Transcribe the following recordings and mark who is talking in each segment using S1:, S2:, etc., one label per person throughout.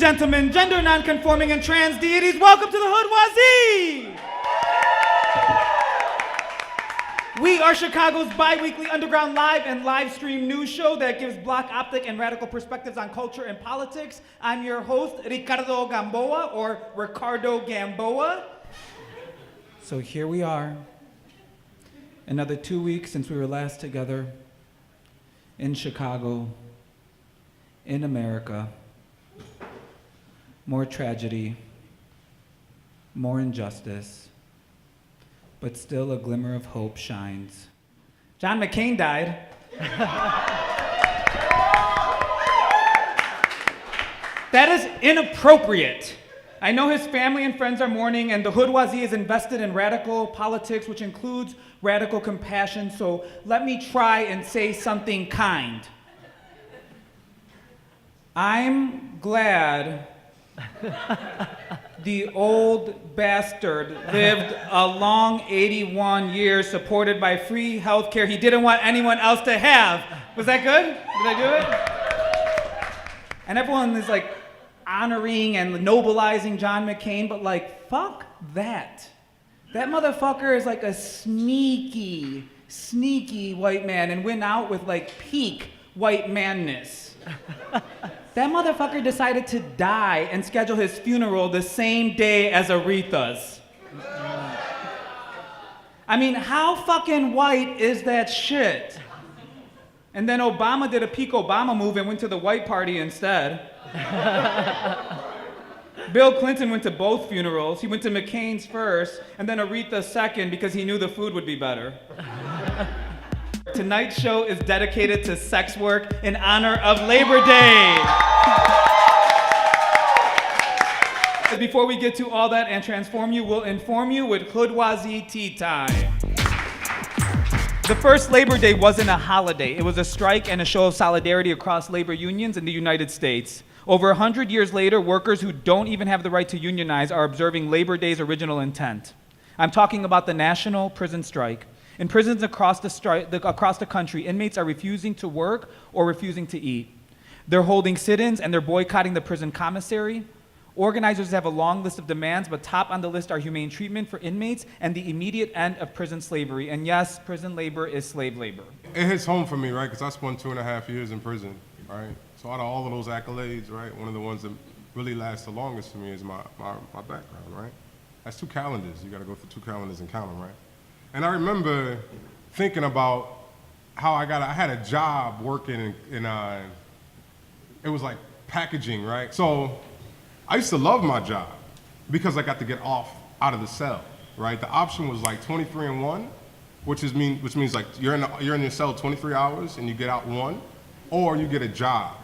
S1: gentlemen, gender non-conforming and trans deities, welcome to the Hoodoisie! We are Chicago's bi-weekly underground live and live stream news show that gives Block, optic, and radical perspectives on culture and politics. I'm your host, Ricardo Gamboa, or Ricardo Gamboa. So here we are, another 2 weeks since we were last together in Chicago, in America. More tragedy, more injustice, but still a glimmer of hope shines. John McCain died. That is inappropriate. I know his family and friends are mourning, and the Hoodoisie is invested in radical politics, which includes radical compassion, so let me try and say something kind. I'm glad the old bastard lived a long 81 years supported by free health care he didn't want anyone else to have. Was that good? Did I do it? And everyone is like honoring and nobilizing John McCain, but like, fuck that. That motherfucker is like a sneaky white man and went out with like peak white manness. That motherfucker decided to die and schedule his funeral the same day as Aretha's. I mean, how fucking white is that shit? And then Obama did a peak Obama move and went to the white party instead. Bill Clinton went to both funerals. He went to McCain's first, and then Aretha's second because he knew the food would be better. Tonight's show is dedicated to sex work in honor of Labor Day. Before we get to all that and transform you, we'll inform you with Hoodoisie tea time. The first Labor Day wasn't a holiday. It was a strike and a show of solidarity across labor unions in the United States. Over 100 years later, workers who don't even have the right to unionize are observing Labor Day's original intent. I'm talking about the National Prison Strike. In prisons across the country, inmates are refusing to work or refusing to eat. They're holding sit-ins and they're boycotting the prison commissary. Organizers have a long list of demands, but top on the list are humane treatment for inmates and the immediate end of prison slavery. And yes, prison labor is slave labor.
S2: It hits home for me, right? Because I spent 2.5 years in prison, right? So out of all of those accolades, right, one of the ones that really lasts the longest for me is my background, right? That's 2 calendars. You got to go through 2 calendars and count them, right? And I remember thinking about how I had a job working in it was like packaging, right? So I used to love my job because I got to get out of the cell, right? The option was like 23 and 1, which means like you're in your cell 23 hours and you get out 1, or you get a job,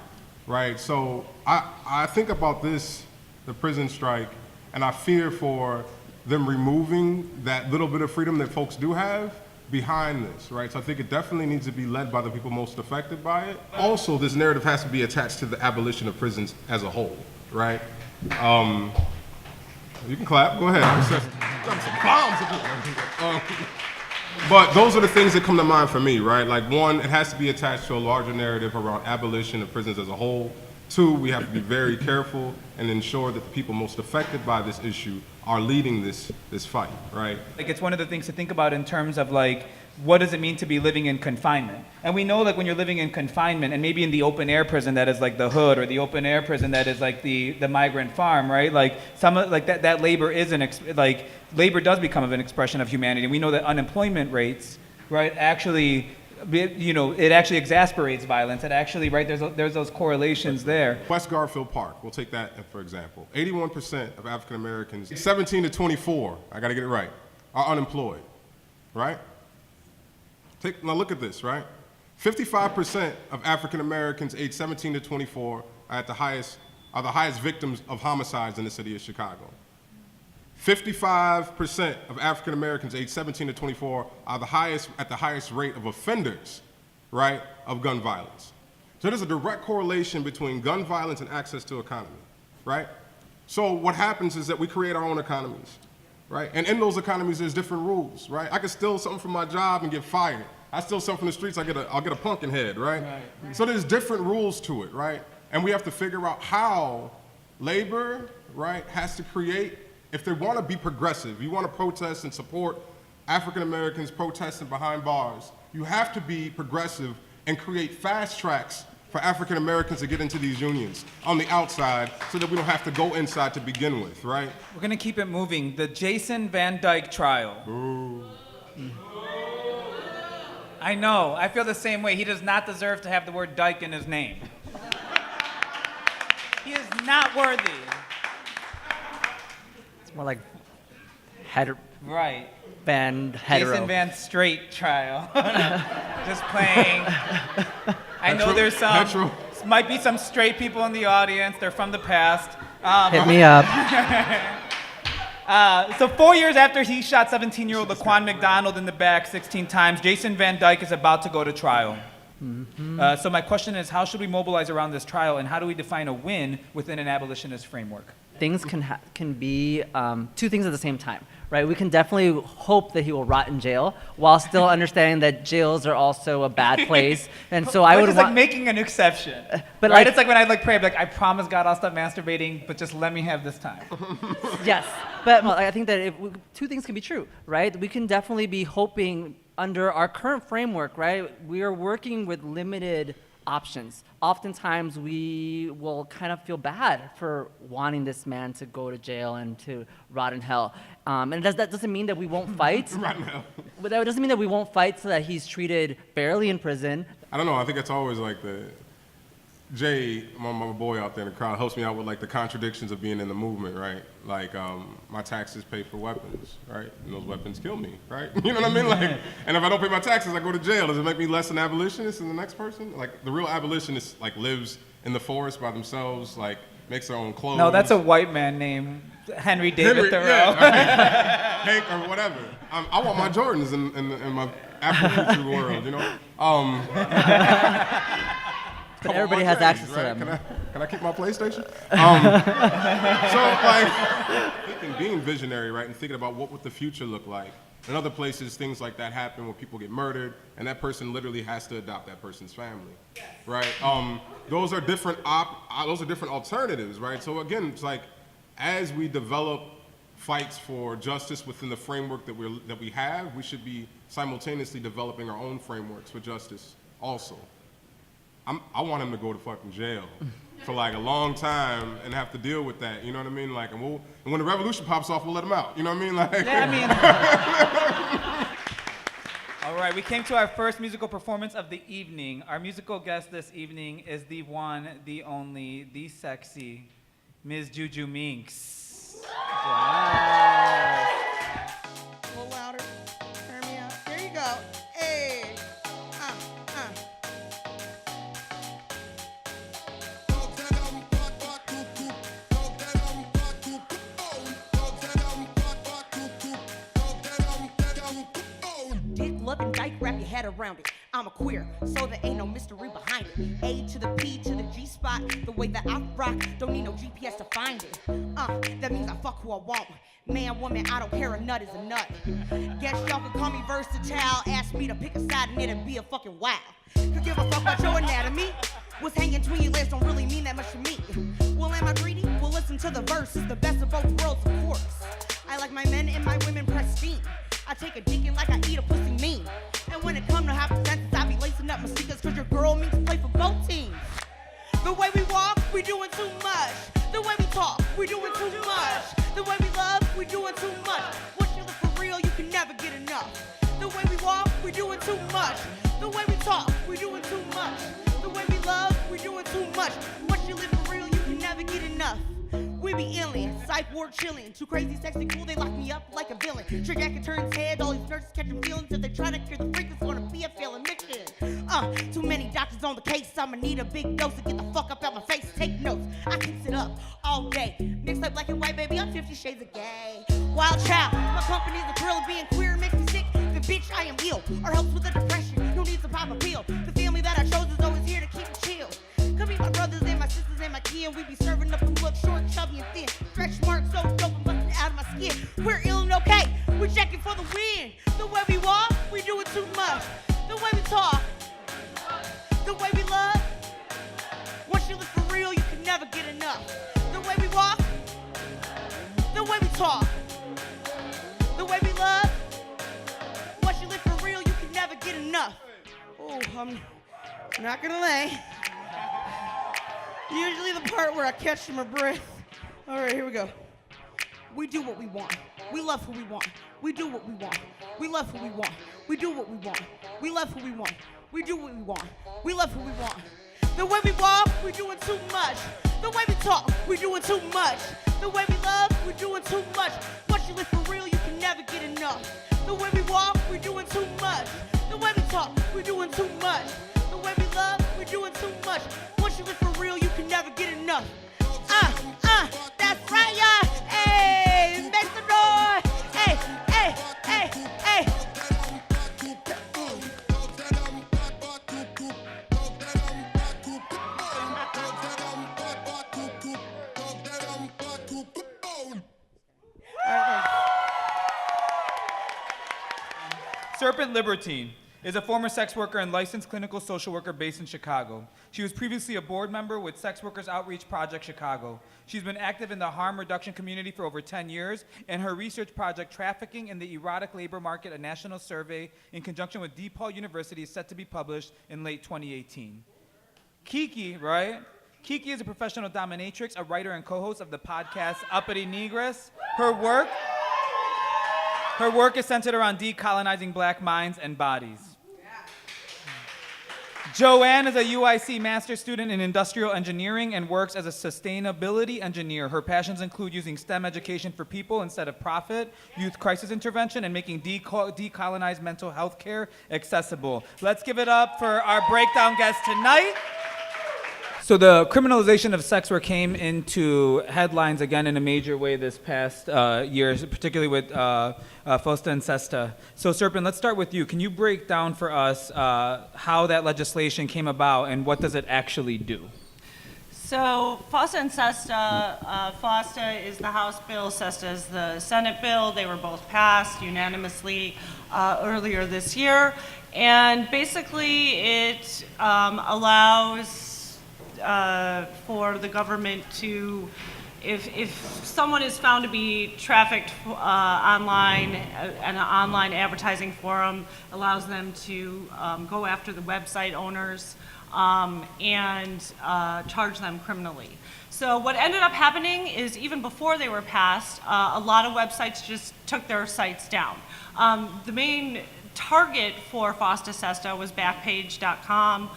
S2: right? So I think about this, the prison strike, and I fear for them removing that little bit of freedom that folks do have behind this, right? So I think it definitely needs to be led by the people most affected by it. Also, this narrative has to be attached to the abolition of prisons as a whole, right? You can clap, go ahead. But those are the things that come to mind for me, right? Like 1, it has to be attached to a larger narrative around abolition of prisons as a whole. 2, we have to be very careful and ensure that the people most affected by this issue are leading this fight, right?
S1: Like, it's one of the things to think about in terms of like, what does it mean to be living in confinement? And we know like when you're living in confinement, and maybe in the open air prison that is like the hood, or the open air prison that is like the migrant farm, right? Like that labor is labor does become an expression of humanity. We know that unemployment rates, right, actually, you know, it actually exasperates violence. It actually, right, there's those correlations there.
S2: West Garfield Park, we'll take that for example. 81% of African Americans, 17 to 24, I gotta get it right, are unemployed, right? Now look at this, right? 55% of African Americans aged 17 to 24 are the highest victims of homicides in the city of Chicago. 55% of African Americans aged 17 to 24 are at the highest rate of offenders, right, of gun violence. So there's a direct correlation between gun violence and access to economy, right? So what happens is that we create our own economies, right? And in those economies, there's different rules, right? I could steal something from my job and get fired. I steal something from the streets, I'll get a pumpkin head, right? So there's different rules to it, right? And we have to figure out how labor, right, has to create, if they want to be progressive, you want to protest and support African Americans protesting behind bars, you have to be progressive and create fast tracks for African Americans to get into these unions on the outside so that we don't have to go inside to begin with, right?
S1: We're gonna keep it moving. The Jason Van Dyke trial.
S2: Ooh.
S1: I know, I feel the same way. He does not deserve to have the word Dyke in his name. He is not worthy.
S3: It's more like
S1: Right.
S3: hetero.
S1: Jason Van Straight trial. Just playing. I know there's some, might be some straight people in the audience. They're from the past.
S3: Hit me up.
S1: So 4 years after he shot 17-year-old Laquan McDonald in the back 16 times, Jason Van Dyke is about to go to trial. So my question is, how should we mobilize around this trial, and how do we define a win within an abolitionist framework?
S3: Things can be two things at the same time, right? We can definitely hope that he will rot in jail while still understanding that jails are also a bad place. And so I would
S1: want... like making an exception,
S3: but
S1: right? It's like when I pray, I'm like, I promise God I'll stop masturbating, but just let me have this time.
S3: Yes, but I think that two things can be true, right? We can definitely be hoping under our current framework, right? We are working with limited options. Oftentimes we will kind of feel bad for wanting this man to go to jail and to rot in hell. And that doesn't mean that we won't fight. But that doesn't mean that we won't fight so that he's treated fairly in prison.
S2: I don't know, I think it's always like Jay, my boy out there in the crowd, helps me out with like the contradictions of being in the movement, right? Like my taxes pay for weapons, right? And those weapons kill me, right? You know what I mean? Like, and if I don't pay my taxes, I go to jail. Does it make me less an abolitionist than the next person? Like the real abolitionist like lives in the forest by themselves, like makes their own clothes.
S1: No, that's a white man named Henry David Thoreau.
S2: Yeah, right? Hank or whatever. I want my Jordans in my Afro-future world, you know?
S3: But everybody has access to them.
S2: Can I keep my PlayStation? So like, thinking, being visionary, right, and thinking about what would the future look like. In other places, things like that happen where people get murdered, and that person literally has to adopt that person's family, right? Those are different alternatives, right? So again, it's like, as we develop fights for justice within the framework that we have, we should be simultaneously developing our own frameworks for justice also. I want him to go to fucking jail for like a long time and have to deal with that, you know what I mean? Like, and when the revolution pops off, we'll let him out, you know what I mean? Like,
S1: yeah, All right, we came to our first musical performance of the evening. Our musical guest this evening is the one, the only, the sexy, Ms. JuJu Minx.
S4: A little louder. Turn me up. There you go. Hey.
S5: Loving Dyke, wrap your head around it. I'm a queer, so there ain't no mystery behind it. A to the P to the G spot, the way that I rock, don't need no GPS to find it. That means I fuck who I want. Man, woman, I don't care, a nut is a nut. Guess y'all can call me versatile, ask me to pick a side in it and be a fucking wow. Could give a fuck about your anatomy. What's hanging between your legs don't really mean that much to me. Well, am I greedy? Well, listen to the verse, it's the best of both worlds, of course. I like my men and my women pristine. I take a dick in like I eat a pussy mean. And when it come to half senses, I be lacing up my sneakers cause your girl means to play for both teams. The way we walk, we doing too much. The way we talk, we doing too much. The way we love, we doing too much. Once you look for real, you can never get enough. The way we walk, we doing too much. The way we talk, we doing too much. The way we love, we doing too much. Once you live for real, you can never get enough. We be alien, psych ward chillin'. Too crazy, sexy, cool, they lock me up like a villain. Trajectory turns head, all these nurses catching feelings. If they try to cure the freak, it's gonna be a failing mission. Too many doctors on the case, I'ma need a big dose to get the fuck up out my face. Take notes, I can sit up all day. Mixed up black and white, baby, I'm 50 shades of gay. Wild child, my company's the thrill of being queer, makes me sick. The bitch, I am ill, or helps with the depression. Who needs a pop a pill? The family that I chose is always here to keep it chill. Come meet my brothers and my sisters and my kin. We be serving up them look short, chubby, and thin. Stretch marks so dope, I'm busting out of my skin. We're ill and okay, we're checking for the win. The way we walk, we doing too much. The way we talk, the way we love. Once you live for real, you can never get enough. The way we walk. talk. The way we love. Once you live for real, you can never get enough. Oh, I'm not gonna lie. Usually the part where I catch my breath. All right, here we go. We do what we want. We love who we want. We do what we want. We love who we want. We do what we want. We love who we want. We do what we want. We love who we want. The way we walk, we're doing too much. The way we talk, we're doing too much. The way we love, we're doing too much. Once you live for real, you can never get enough. The way we walk, we're doing too much. The way we talk, we're doing too much. The way we love, we're doing too much. Once you live for real, you can never get enough. That's right, y'all. Hey, make the noise. Hey, hey, hey, hey.
S1: Serpent Libertine is a former sex worker and licensed clinical social worker based in Chicago. She was previously a board member with Sex Workers Outreach Project Chicago. She's been active in the harm reduction community for over 10 years, and her research project, Trafficking in the Erotic Labor Market, a national survey in conjunction with DePaul University, is set to be published in late 2018. Kiki, right? Kiki is a professional dominatrix, a writer and co-host of the podcast Uppity Negress. Her work is centered around decolonizing black minds and bodies. Joanne is a UIC master's student in industrial engineering and works as a sustainability engineer. Her passions include using STEM education for people instead of profit, youth crisis intervention, and making decolonized mental health care accessible. Let's give it up for our breakdown guest tonight. So the criminalization of sex work came into headlines again in a major way this past year, particularly with Fosta and Sesta. So Serpent, let's start with you. Can you break down for us how that legislation came about and what does it actually do?
S6: So Fosta and Sesta, Fosta is the House bill, Sesta is the Senate bill. They were both passed unanimously earlier this year. And basically it allows for the government to, if someone is found to be trafficked online, and an online advertising forum allows them to go after the website owners and charge them criminally. So what ended up happening is even before they were passed, a lot of websites just took their sites down. The main target for Fosta Sesta was Backpage.com.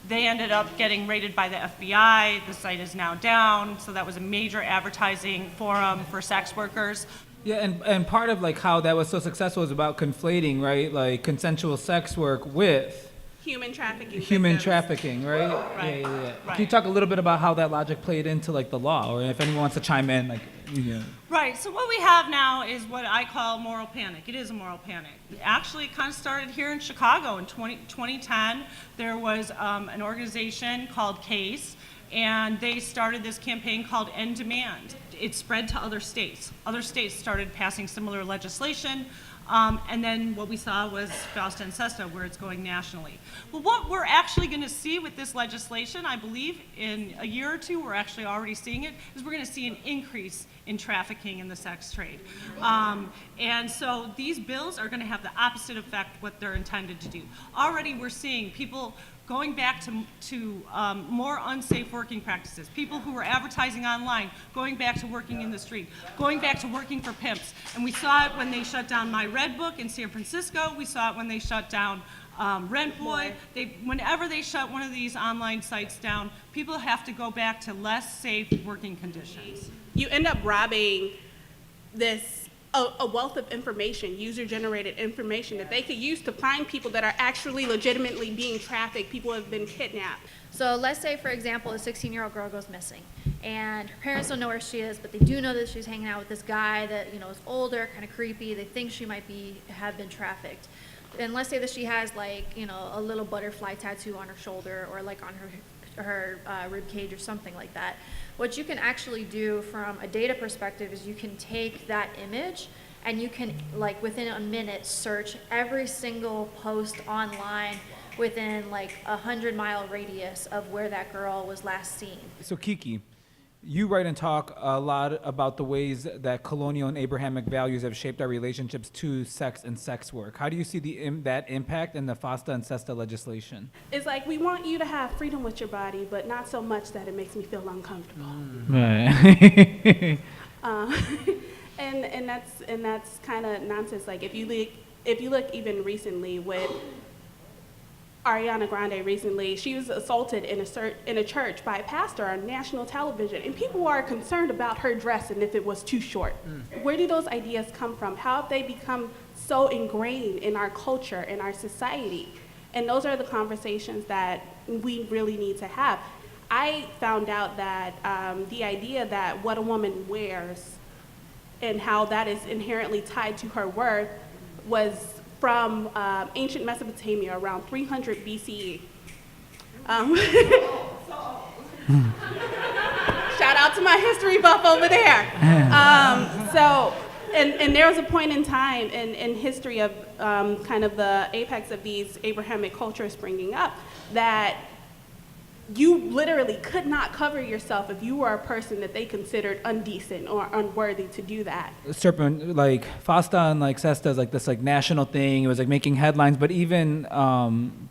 S6: They ended up getting raided by the FBI. The site is now down. So that was a major advertising forum for sex workers.
S1: Yeah, and part of like how that was so successful is about conflating, right, like consensual sex work with
S7: human trafficking.
S1: Human
S7: victims.
S1: trafficking, right?
S6: Right.
S1: Yeah.
S6: Right.
S1: Can you talk a little bit about how that logic played into like the law, or if anyone wants to chime in, like, yeah.
S6: Right, so what we have now is what I call moral panic. It is a moral panic. Actually, it kind of started here in Chicago in 2010. There was an organization called CASE, and they started this campaign called End Demand. It spread to other states. Other states started passing similar legislation. And then what we saw was Fosta and Sesta, where it's going nationally. Well, what we're actually going to see with this legislation, I believe, in a year or two, we're actually already seeing it, is we're going to see an increase in trafficking in the sex trade. And so these bills are going to have the opposite effect what they're intended to do. Already we're seeing people going back to more unsafe working practices, people who were advertising online, going back to working in the street, going back to working for pimps. And we saw it when they shut down My Red Book in San Francisco. We saw it when they shut down Rent Boy. Whenever they shut one of these online sites down, people have to go back to less safe working conditions.
S7: You end up robbing a wealth of information, user-generated information that they could use to find people that are actually legitimately being trafficked, people who have been kidnapped.
S8: So let's say, for example, a 16-year-old girl goes missing, and her parents don't know where she is, but they do know that she's hanging out with this guy that, you know, is older, kind of creepy. They think she might have been trafficked. And let's say that she has, like, you know, a little butterfly tattoo on her shoulder or like on her rib cage or something like that. What you can actually do from a data perspective is you can take that image and you can, like, within a minute, search every single post online within like 100-mile radius of where that girl was last seen.
S1: So Kiki, You write and talk a lot about the ways that colonial and Abrahamic values have shaped our relationships to sex and sex work. How do you see that impact in the FOSTA and SESTA legislation?
S7: It's like we want you to have freedom with your body, but not so much that it makes me feel uncomfortable.
S1: Right.
S7: And that's kind of nonsense. Like if you look even recently with Ariana Grande recently, she was assaulted in a church by a pastor on national television, and people are concerned about her dress and if it was too short. Where do those ideas come from? How have they become so ingrained in our culture, in our society? And those are the conversations that we really need to have. I found out that the idea that what a woman wears and how that is inherently tied to her worth was from ancient Mesopotamia around 300 BCE. Shout out to my history buff over there. And there was a point in time in history of kind of the apex of these Abrahamic cultures springing up that you literally could not cover yourself if you were a person that they considered undecent or unworthy to do that.
S1: Serpent, like FOSTA and like SESTA is like this like national thing. It was like making headlines, but even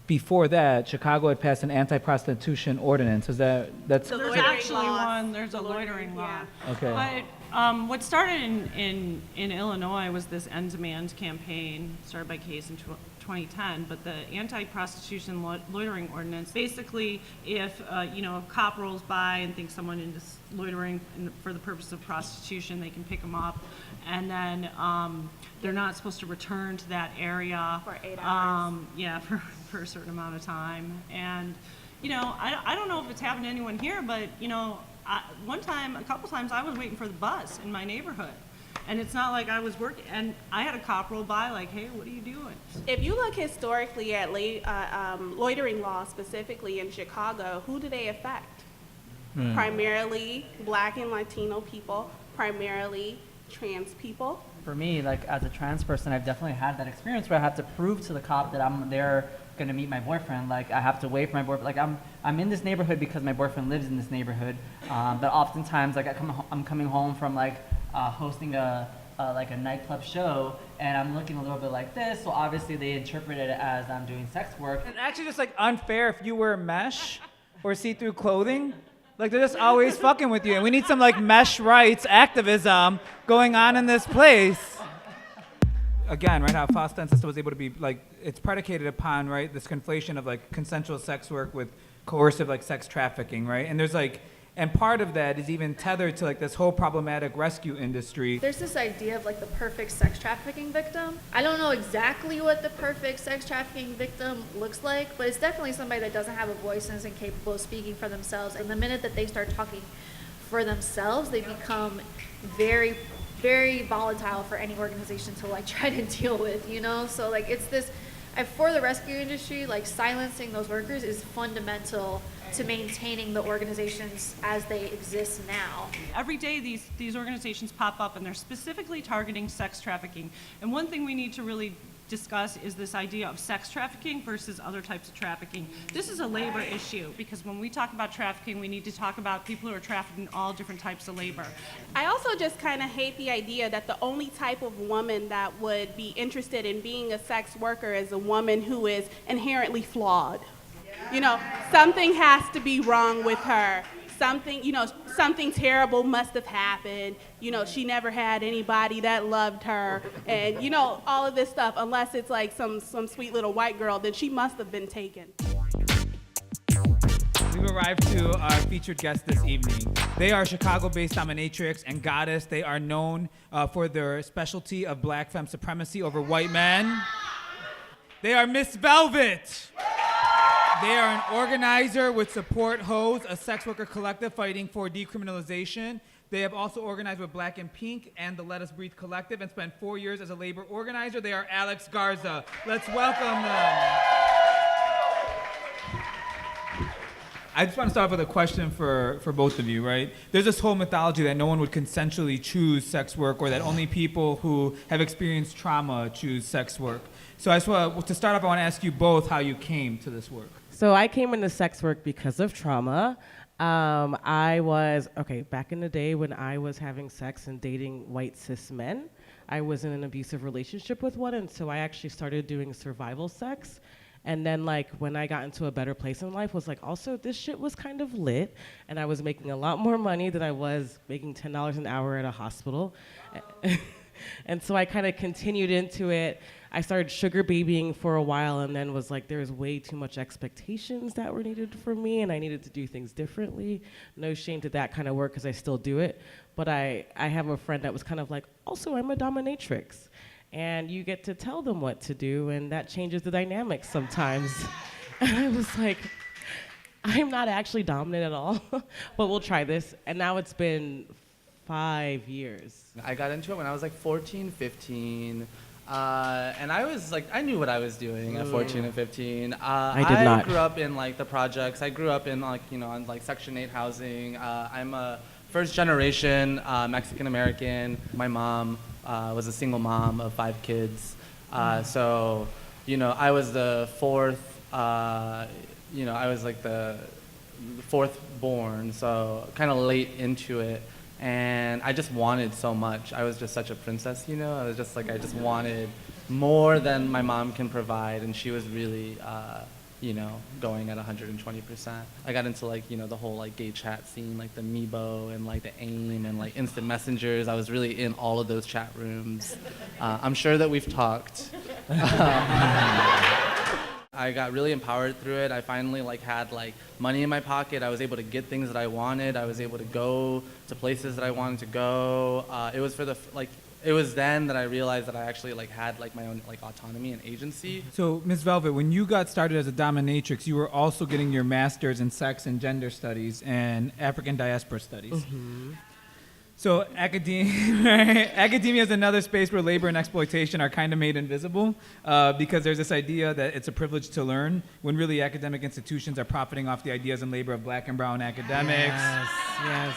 S1: before that, Chicago had passed an anti-prostitution ordinance. Is that's
S6: There's actually one. There's a loitering law.
S1: Okay.
S6: But what started in Illinois was this End Demand campaign started by Case in 2010, but the anti-prostitution loitering ordinance, basically if a cop rolls by and thinks someone is loitering for the purpose of prostitution, they can pick them up, and then they're not supposed to return to that area
S7: For 8 hours.
S6: For a certain amount of time. And I don't know if it's happened to anyone here, but a couple times I was waiting for the bus in my neighborhood. And it's not like I was working, and I had a cop roll by like, hey, what are you doing?
S7: If you look historically at loitering laws, specifically in Chicago, who do they affect? Primarily Black and Latino people, primarily trans people.
S3: For me, like as a trans person, I've definitely had that experience where I have to prove to the cop that I'm there gonna meet my boyfriend. Like I have to wait for my boyfriend. Like I'm in this neighborhood because my boyfriend lives in this neighborhood. But oftentimes, like I'm coming home from like hosting a nightclub show, and I'm looking a little bit like this. So obviously they interpret it as I'm doing sex work.
S1: It's actually just like unfair if you wear mesh or see-through clothing. Like they're just always fucking with you, and we need some like mesh rights activism going on in this place. Again, right, how FOSTA and SESTA was able to be like, it's predicated upon, right, this conflation of like consensual sex work with coercive like sex trafficking, right? And there's like, and part of that is even tethered to like this whole problematic rescue industry.
S8: There's this idea of like the perfect sex trafficking victim. I don't know exactly what the perfect sex trafficking victim looks like, but it's definitely somebody that doesn't have a voice and isn't capable of speaking for themselves. And the minute that they start talking for themselves, they become very, very volatile for any organization to like try to deal with, So like it's this, for the rescue industry, like silencing those workers is fundamental to maintaining the organizations as they exist now.
S6: Every day these organizations pop up and they're specifically targeting sex trafficking. And one thing we need to really discuss is this idea of sex trafficking versus other types of trafficking. This is a labor issue because when we talk about trafficking, we need to talk about people who are trafficked in all different types of labor.
S7: I also just kind of hate the idea that the only type of woman that would be interested in being a sex worker is a woman who is inherently flawed. Something has to be wrong with her. Something terrible must have happened. She never had anybody that loved her. And, all of this stuff, unless it's like some sweet little white girl, then she must have been taken.
S1: We've arrived to our featured guest this evening. They are Chicago-based dominatrix and goddess. They are known for their specialty of black femme supremacy over white men. They are Miss Velvet. They are an organizer with Support Hoes, a sex worker collective fighting for decriminalization. They have also organized with Black and Pink and the Let Us Breathe Collective and spent 4 years as a labor organizer. They are Alex Garza. Let's welcome them. I just want to start off with a question for both of you, right? There's this whole mythology that no one would consensually choose sex work or that only people who have experienced trauma choose sex work. So I just want to start off, I want to ask you both how you came to this work.
S9: So I came into sex work because of trauma. Back in the day when I was having sex and dating white cis men, I was in an abusive relationship with one, and so I actually started doing survival sex. And then like when I got into a better place in life was like, also this shit was kind of lit, and I was making a lot more money than I was making $10 an hour at a hospital. And so I kind of continued into it. I started sugar babying for a while, and then was like, there was way too much expectations that were needed from me, and I needed to do things differently. No shame to that kind of work, because I still do it. But I have a friend that was kind of like, also, I'm a dominatrix. And you get to tell them what to do, and that changes the dynamics sometimes. And I was like, I'm not actually dominant at all, but we'll try this. And now it's been 5 years.
S10: I got into it when I was like 14, 15. And I was like, I knew what I was doing at 14 and 15.
S9: I did not.
S10: I grew up in like the projects. I grew up in like, on like Section 8 housing. I'm a first generation Mexican American. My mom was a single mom of 5 kids. So, I was the fourth, I was like the fourth born, so kind of late into it. And I just wanted so much. I was just such a princess, I was just like, I just wanted more than my mom can provide, and she was really, going at 120%. I got into like, the whole like gay chat scene, like the Meebo and like the AIM and like instant messengers. I was really in all of those chat rooms. I'm sure that we've talked. I got really empowered through it. I finally like had like money in my pocket. I was able to get things that I wanted. I was able to go to places that I wanted to go. It was then that I realized that I actually like had like my own like autonomy and agency.
S1: So, Ms. Velvet, when you got started as a dominatrix, you were also getting your master's in sex and gender studies and African diaspora studies. Mm-hmm. So academia is another space where labor and exploitation are kind of made invisible because there's this idea that it's a privilege to learn, when really academic institutions are profiting off the ideas and labor of black and brown academics.
S9: Yes.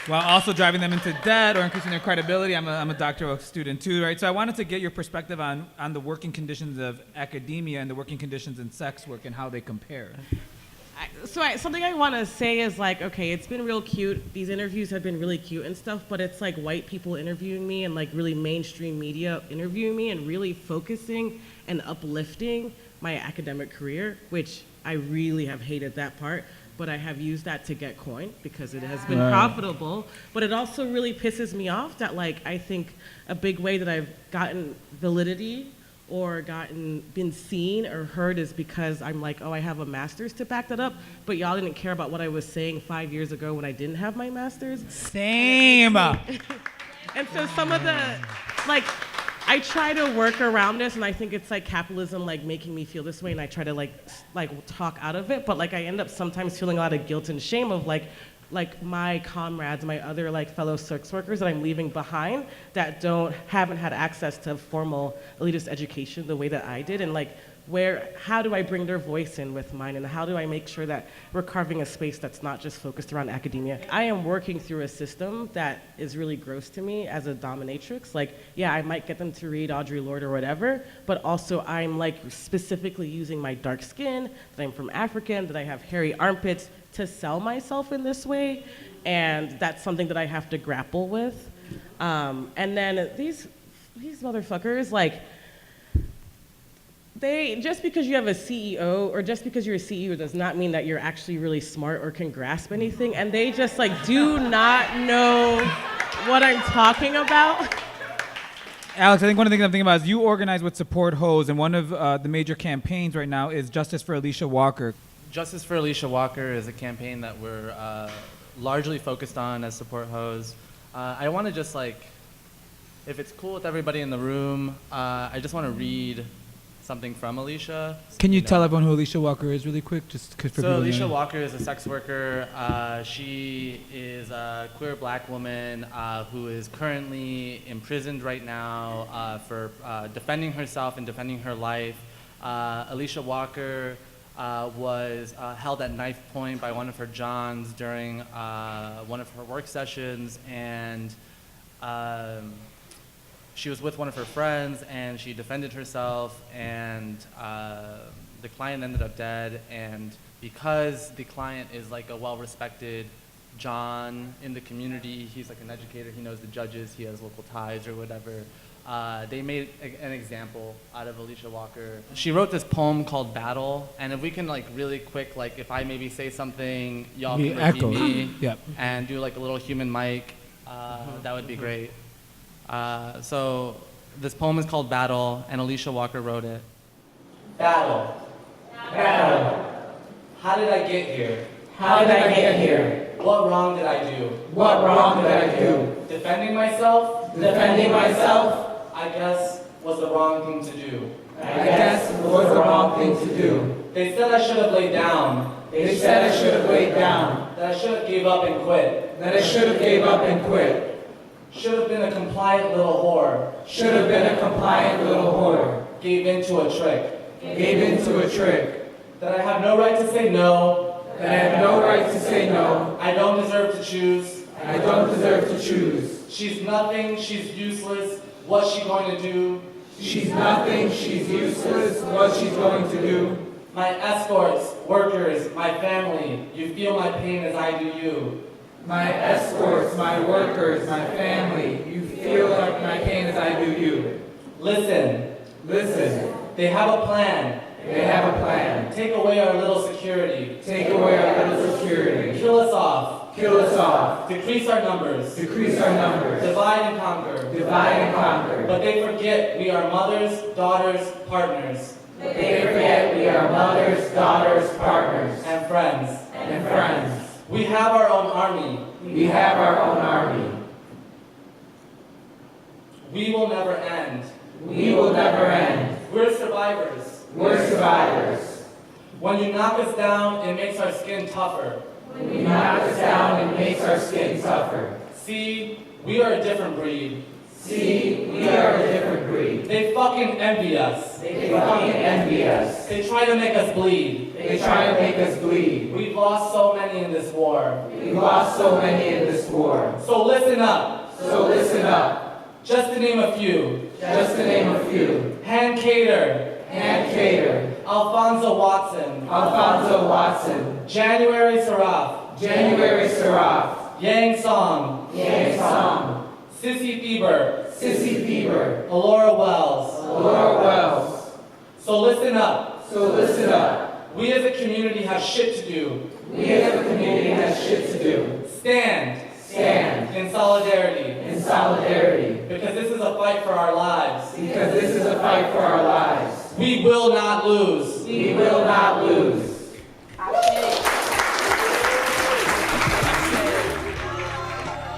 S1: While also driving them into debt or increasing their credibility. I'm a doctoral student too, right? So I wanted to get your perspective on the working conditions of academia and the working conditions in sex work and how they compare.
S9: Something I want to say is like, okay, it's been real cute. These interviews have been really cute and stuff, but it's like white people interviewing me and like really mainstream media interviewing me and really focusing and uplifting my academic career, which I really have hated that part, but I have used that to get coin because it has been profitable. But it also really pisses me off that like, I think a big way that I've gotten validity or been seen or heard is because I'm like, oh, I have a master's to back that up, but y'all didn't care about what I was saying 5 years ago when I didn't have my master's.
S1: Same.
S9: And so some of the, like, I try to work around this, and I think it's like capitalism, like making me feel this way, and I try to like talk out of it, but like I end up sometimes feeling a lot of guilt and shame of like my comrades, my other like fellow sex workers that I'm leaving behind that haven't had access to formal elitist education the way that I did, and like how do I bring their voice in with mine, and how do I make sure that we're carving a space that's not just focused around academia? I am working through a system that is really gross to me as a dominatrix. Like, yeah, I might get them to read Audre Lorde or whatever, but also I'm like specifically using my dark skin, that I'm from Africa, that I have hairy armpits, to sell myself in this way, and that's something that I have to grapple with. And then these motherfuckers, like, just because you have a CEO or just because you're a CEO does not mean that you're actually really smart or can grasp anything, and they just like do not know what I'm talking about.
S1: Alex, I think one of the things I'm thinking about is you organize with Support Hose, and one of the major campaigns right now is Justice for Alicia Walker.
S10: Justice for Alicia Walker is a campaign that we're largely focused on as Support Hose. I want to just like, if it's cool with everybody in the room, I just want to read something from Alicia.
S1: Can you tell everyone who Alicia Walker is really quick?
S10: So Alicia Walker is a sex worker. She is a queer black woman who is currently imprisoned right now for defending herself and defending her life. Alicia Walker was held at knife point by one of her Johns during one of her work sessions, and she was with one of her friends, and she defended herself, and the client ended up dead, and because the client is like a well-respected John in the community, he's like an educator, he knows the judges, he has local ties or whatever, they made an example out of Alicia Walker. She wrote this poem called Battle, and if we can like really quick, like if I maybe say something, y'all can repeat me and do like a little human mic, that would be great. So this poem is called Battle, and Alicia Walker wrote it. Battle. Battle. How did I get here?
S11: How did I get here?
S10: What wrong did I do?
S11: What wrong did I do?
S10: Defending myself?
S11: Defending myself?
S10: I guess was the wrong thing to do.
S11: I guess was the wrong thing to do.
S10: They said I should have laid down.
S11: They said I should have laid down.
S10: That I should have gave up and quit.
S11: That I should have gave up and quit.
S10: Should have been a compliant little whore.
S11: Should have been a compliant little whore.
S10: Gave into a trick.
S11: Gave into a trick.
S10: That I have no right to say no.
S11: That I have no right to say no.
S10: I don't deserve to choose.
S11: I don't deserve to choose.
S10: She's nothing, she's useless. What's she going to do?
S11: She's nothing, she's useless. What's she going to do?
S10: My escorts, workers, my family, you feel my pain as I do you.
S11: My escorts, my workers, my family, you feel like my pain as I do you.
S10: Listen.
S11: Listen.
S10: They have a plan.
S11: They have a plan.
S10: Take away our little security.
S11: Take away our little security.
S10: Kill us off.
S11: Kill us off.
S10: Decrease our numbers.
S11: Decrease our numbers.
S10: Divide and conquer.
S11: Divide and conquer.
S10: But they forget we are mothers, daughters, partners.
S11: They forget we are mothers, daughters, partners.
S10: And friends.
S11: And friends.
S10: We have our own army.
S11: We have our own army.
S10: We will never end.
S11: We will never end.
S10: We're survivors.
S11: We're survivors.
S10: When you knock us down, it makes our skin tougher.
S11: When you knock us down, it makes our skin tougher.
S10: See, we are a different breed.
S11: See, we are a different breed.
S10: They fucking envy us.
S11: They fucking envy us.
S10: They try to make us bleed.
S11: They try to make us bleed.
S10: We've lost so many in this war.
S11: We've lost so many in this war.
S10: So listen up.
S11: So listen up.
S10: Just to name a few.
S11: Just to name a few.
S10: Han Cater.
S11: Han Cater.
S10: Alfonso Watson.
S11: Alfonso Watson.
S10: January Saraf.
S11: January Saraf.
S10: Yang Song.
S11: Yang Song.
S10: Sissy Fever.
S11: Sissy Fever.
S10: Alora Wells.
S11: Alora Wells.
S10: So listen up.
S11: So listen up.
S10: We as a community have shit to do.
S11: We as a community have shit to do.
S10: Stand.
S11: Stand.
S10: In solidarity.
S11: In solidarity.
S10: Because this is a fight for our lives.
S11: Because this is a fight for our lives.
S10: We will not lose.
S11: We will not lose.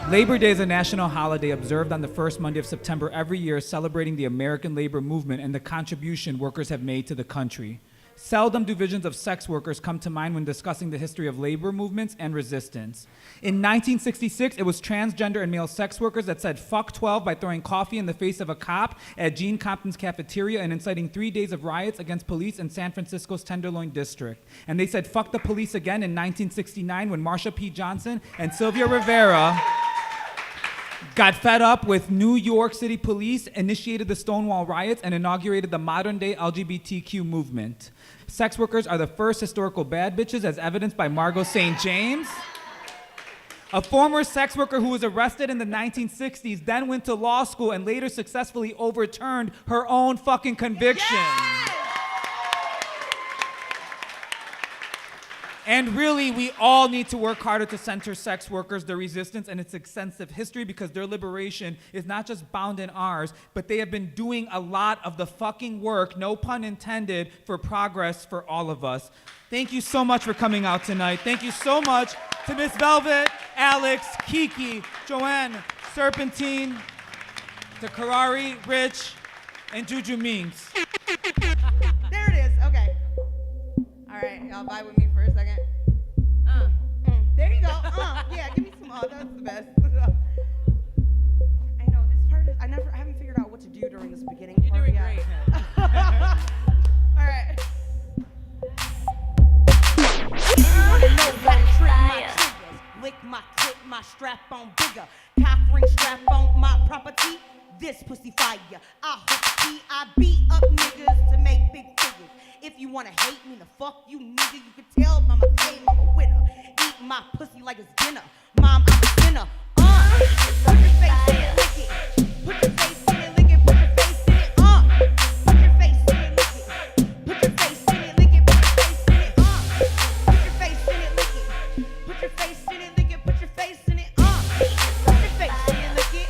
S1: Labor Day is a national holiday observed on the first Monday of September every year, celebrating the American labor movement and the contribution workers have made to the country. Seldom do visions of sex workers come to mind when discussing the history of labor movements and resistance. In 1966, it was transgender and male sex workers that said fuck 12 by throwing coffee in the face of a cop at Gene Compton's cafeteria and inciting 3 days of riots against police in San Francisco's Tenderloin district. And they said fuck the police again in 1969 when Marsha P. Johnson and Sylvia Rivera got fed up with New York City police, initiated the Stonewall riots, and inaugurated the modern-day LGBTQ movement. Sex workers are the first historical bad bitches, as evidenced by Margot St. James. A former sex worker who was arrested in the 1960s, then went to law school and later successfully overturned her own fucking conviction. Yeah! And really, we all need to work harder to center sex workers, their resistance, and its extensive history, because their liberation is not just bound in ours, but they have been doing a lot of the fucking work, no pun intended, for progress for all of us. Thank you so much for coming out tonight. Thank you so much to Miss Velvet, Alex, Kiki, Joanne, Serpentine, to Karari, Rich, and JuJu Minx.
S4: There it is. Okay. All right, y'all vibe with me for a second. There you go. Yeah, give me some. That's the best. I know this part is. I haven't figured out what to do during this beginning part.
S12: You're doing
S4: yet.
S12: great.
S4: All right. Lick my clip, my strap on bigger. Cock ring strap on my property. This pussy fire. I hope I beat up niggas to make big figures. If
S5: If you wanna hate me, the fuck you nigga, you can tell by my fame I'm a winner. Eat my pussy like it's dinner. Mom, I'm a sinner. Put your face in it, lick it. Put your face in it, lick it. Put your face in it. Put your face in it, lick it. Put your face in it, lick it. Put your face in it. Put your face in it, lick it. Put your face in it, lick it. Put your face in it. Put your face in it, lick it.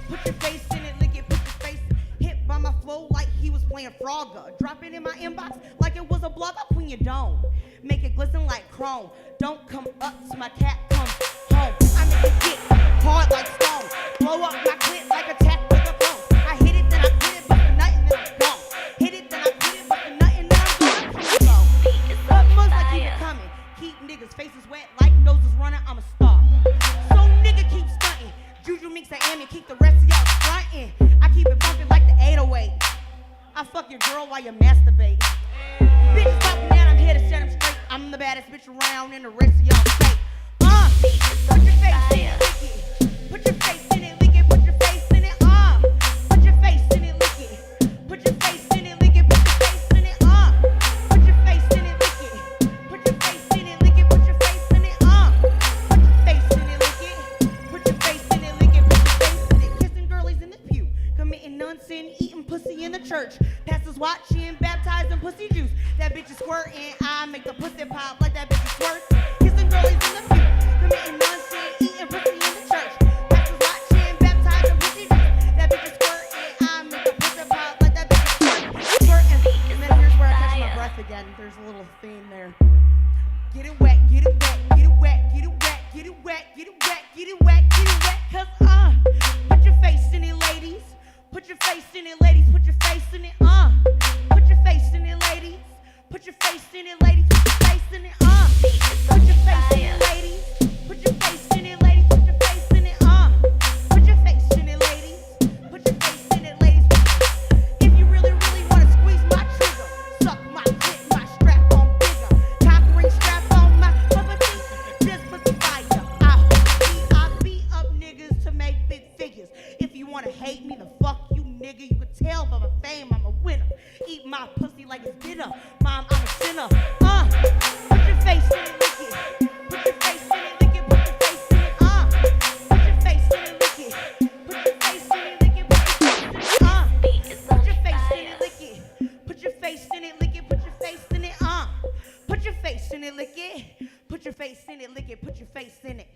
S5: Put your face in it, lick it. Put your face. Hit by my flow like he was playing Frogger. Drop it in my inbox like it was a blog up when you don't. Make it glisten like chrome. Don't come up to my cat comes home. I make it get hard like stone. Blow up my clit like a tap with a phone. I hit it, then I quit it, but the night and then I'm gone. Hit it, then I quit it, but the night and then I'm gone. But months I keep it coming. Keep niggas' faces wet like noses running. I'm a star. So nigga keep stunting. JuJu Minx I am and keep the rest of y'all fronting. I keep it bumping like the 808. I fuck your girl while you masturbate. Bitches talking down, I'm here to set them straight. I'm the baddest bitch around and the rest of y'all fake. Put your face in it, lick it. Put your face in it, lick it. Put your face in it, Put your face in it, lick it. Put your face in it, lick it. Put your face in it, Put your face in it, lick it. Put your face in it, lick it. Put your face in it, Put your face in it, lick it. Put your face in it, lick it. Put your face in it. Kissing girlies in the pew, committing none sin, eating pussy in the church. Pastors watching, baptizing pussy juice. That bitch is squirting. I make the pussy pop like that bitch is squirt. Kissing girlies in the pew, committing none sin, eating pussy in the church. Pastors watching, baptizing pussy juice. That bitch is squirting. I make the pussy pop like that bitch is squirting. And then here's where I catch my breath again. There's a little theme there. Get it wet, get it wet, get it wet, get it wet, get it wet, get it wet, get it wet, get it wet. Cause put your face in it, ladies. Put your face in it, ladies. Put your face in it, Put your face in it, ladies. Put your face in it, ladies. Put your face in it, Put your face in it, ladies. Put your face in it, ladies. Put your face in it, Put your face in it, ladies. Put your face in it, ladies. If you really, really wanna squeeze my trigger, suck my clit, my strap on bigger. Cock strap on my puppetry. This pussy fire. I beat up niggas to make big figures. If you wanna hate me, the fuck you nigga. You can tell by my fame I'm a winner. Eat my pussy like it's dinner. Mom, I'm a sinner. Put your face in it, lick it. Put your face in it, lick it. Put your face in it, Put your face in it, lick it. Put your face in it, lick it. Put your face in it, lick it. Put your face in it, lick it. Put your face in it, Put your face in it, lick it. Put your face in it, lick it. Put your face in it.